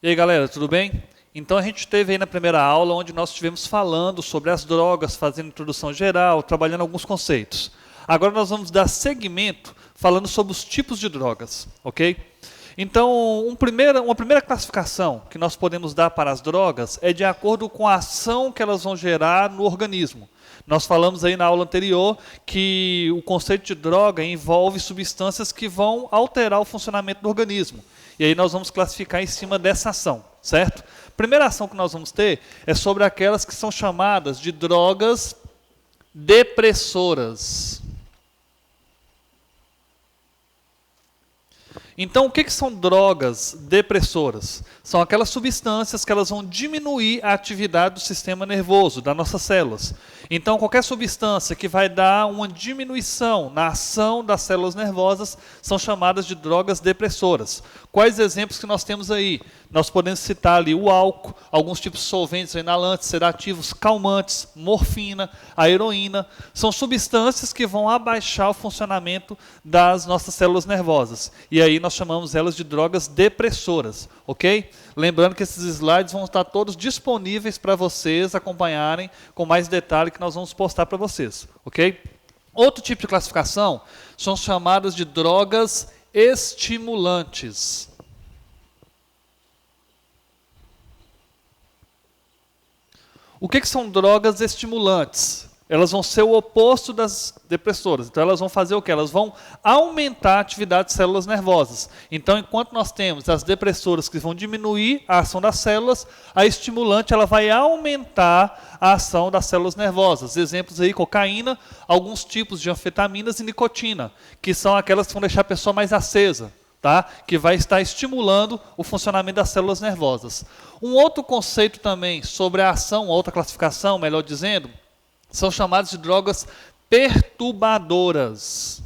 E aí, galera, tudo bem? Então a gente teve aí na primeira aula onde nós estivemos falando sobre as drogas, fazendo introdução geral, trabalhando alguns conceitos. Agora nós vamos dar seguimento falando sobre os tipos de drogas, ok? Então, uma primeira classificação que nós podemos dar para as drogas é de acordo com a ação que elas vão gerar no organismo. Nós falamos aí na aula anterior que o conceito de droga envolve substâncias que vão alterar o funcionamento do organismo. E aí nós vamos classificar em cima dessa ação, certo? Primeira ação que nós vamos ter é sobre aquelas que são chamadas de drogas depressoras. Então, o que são drogas depressoras? São aquelas substâncias que elas vão diminuir a atividade do sistema nervoso, das nossas células. Então, qualquer substância que vai dar uma diminuição na ação das células nervosas são chamadas de drogas depressoras. Quais exemplos que nós temos aí? Nós podemos citar ali o álcool, alguns tipos de solventes inalantes, sedativos, calmantes, morfina, a heroína. São substâncias que vão abaixar o funcionamento das nossas células nervosas. E aí nós chamamos elas de drogas depressoras, ok? Lembrando que esses slides vão estar todos disponíveis para vocês acompanharem com mais detalhe que nós vamos postar para vocês, ok? Outro tipo de classificação são chamadas de drogas estimulantes. O que são drogas estimulantes? Elas vão ser o oposto das depressoras. Então, elas vão fazer o quê? Elas vão aumentar a atividade de células nervosas. Então, enquanto nós temos as depressoras que vão diminuir a ação das células, a estimulante ela vai aumentar a ação das células nervosas. Exemplos aí, cocaína, alguns tipos de anfetaminas e nicotina, que são aquelas que vão deixar a pessoa mais acesa. Tá? Que vai estar estimulando o funcionamento das células nervosas. Um outro conceito também sobre a ação, outra classificação, melhor dizendo, são chamadas de drogas perturbadoras.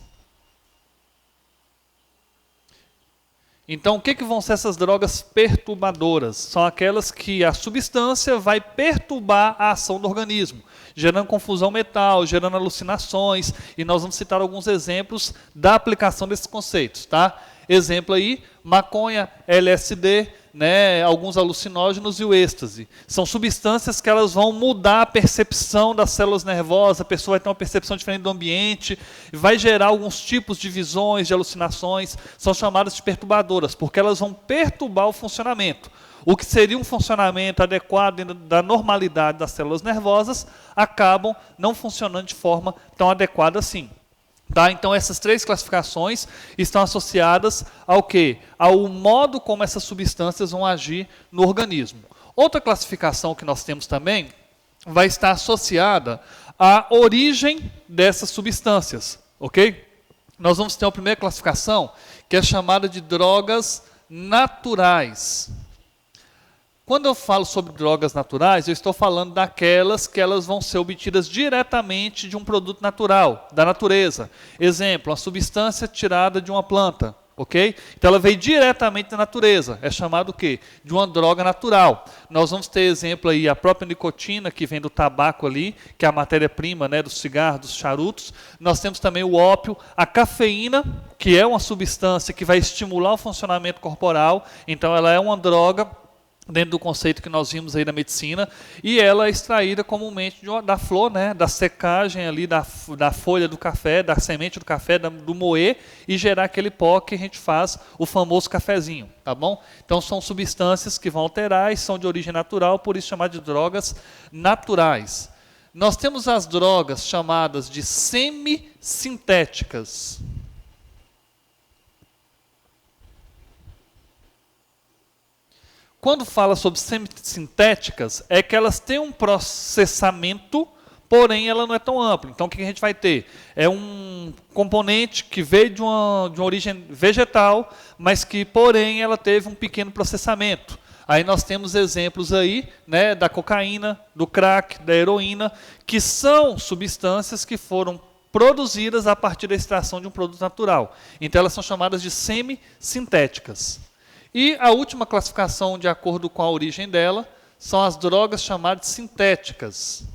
Então, o que vão ser essas drogas perturbadoras? São aquelas que a substância vai perturbar a ação do organismo, gerando confusão mental, gerando alucinações, e nós vamos citar alguns exemplos da aplicação desses conceitos, tá? Exemplo aí, maconha, LSD, né, alguns alucinógenos e o êxtase. São substâncias que elas vão mudar a percepção das células nervosas, a pessoa vai ter uma percepção diferente do ambiente, vai gerar alguns tipos de visões, de alucinações, são chamadas de perturbadoras, porque elas vão perturbar o funcionamento. O que seria um funcionamento adequado da normalidade das células nervosas, acabam não funcionando de forma tão adequada assim. Tá? Então, essas três classificações estão associadas ao quê? Ao modo como essas substâncias vão agir no organismo. Outra classificação que nós temos também vai estar associada à origem dessas substâncias. Ok? Nós vamos ter uma primeira classificação que é chamada de drogas naturais. Quando eu falo sobre drogas naturais, eu estou falando daquelas que elas vão ser obtidas diretamente de um produto natural, da natureza. Exemplo, uma substância tirada de uma planta, ok? Então ela veio diretamente da natureza, é chamado o quê? De uma droga natural. Nós vamos ter exemplo aí, a própria nicotina, que vem do tabaco ali, que é a matéria-prima, né, do cigarro, dos charutos. Nós temos também o ópio, a cafeína, que é uma substância que vai estimular o funcionamento corporal, então ela é uma droga dentro do conceito que nós vimos aí da medicina, e ela é extraída comumente da flor, né, da secagem ali da folha do café, da semente do café, do moer, e gerar aquele pó que a gente faz o famoso cafezinho, tá bom? Então são substâncias que vão alterar e são de origem natural, por isso chamadas de drogas naturais. Nós temos as drogas chamadas de semissintéticas. Quando fala sobre semissintéticas, é que elas têm um processamento, porém ela não é tão ampla. Então o que a gente vai ter? É um componente que veio de uma origem vegetal, mas que, porém, ela teve um pequeno processamento. Aí nós temos exemplos aí, né, da cocaína, do crack, da heroína, que são substâncias que foram produzidas a partir da extração de um produto natural. Então elas são chamadas de semissintéticas. E a última classificação, de acordo com a origem dela, são as drogas chamadas sintéticas.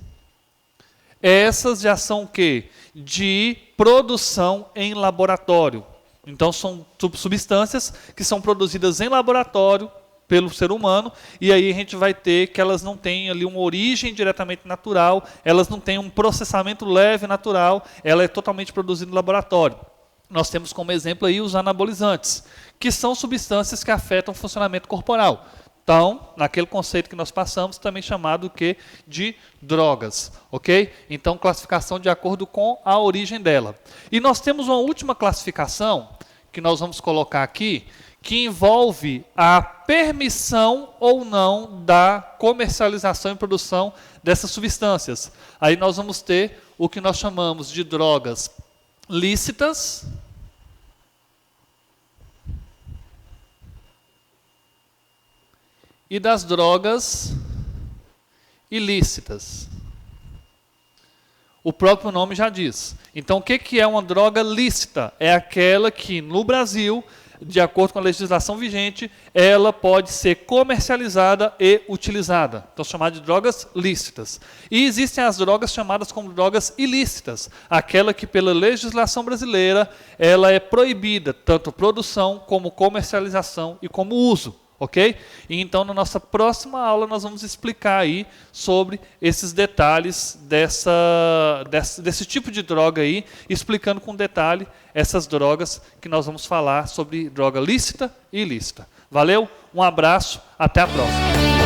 Essas já são o quê? De produção em laboratório. Então, são substâncias que são produzidas em laboratório, pelo ser humano, e aí a gente vai ter que elas não têm ali uma origem diretamente natural, elas não têm um processamento leve natural, ela é totalmente produzida no laboratório. Nós temos como exemplo aí os anabolizantes, que são substâncias que afetam o funcionamento corporal. Então, naquele conceito que nós passamos, também chamado de drogas, ok? Então, classificação de acordo com a origem dela. E nós temos uma última classificação, que nós vamos colocar aqui, que envolve a permissão ou não da comercialização e produção dessas substâncias. Aí nós vamos ter o que nós chamamos de drogas lícitas e das drogas ilícitas. O próprio nome já diz. Então, o que é uma droga lícita? É aquela que, no Brasil, de acordo com a legislação vigente, ela pode ser comercializada e utilizada. Então, chamadas de drogas lícitas. E existem as drogas chamadas como drogas ilícitas. Aquela que, pela legislação brasileira, ela é proibida, tanto produção, como comercialização e como uso. Ok? E então, na nossa próxima aula, nós vamos explicar aí sobre esses detalhes desse tipo de droga aí, explicando com detalhe essas drogas que nós vamos falar sobre droga lícita e ilícita. Valeu? Um abraço, até a próxima.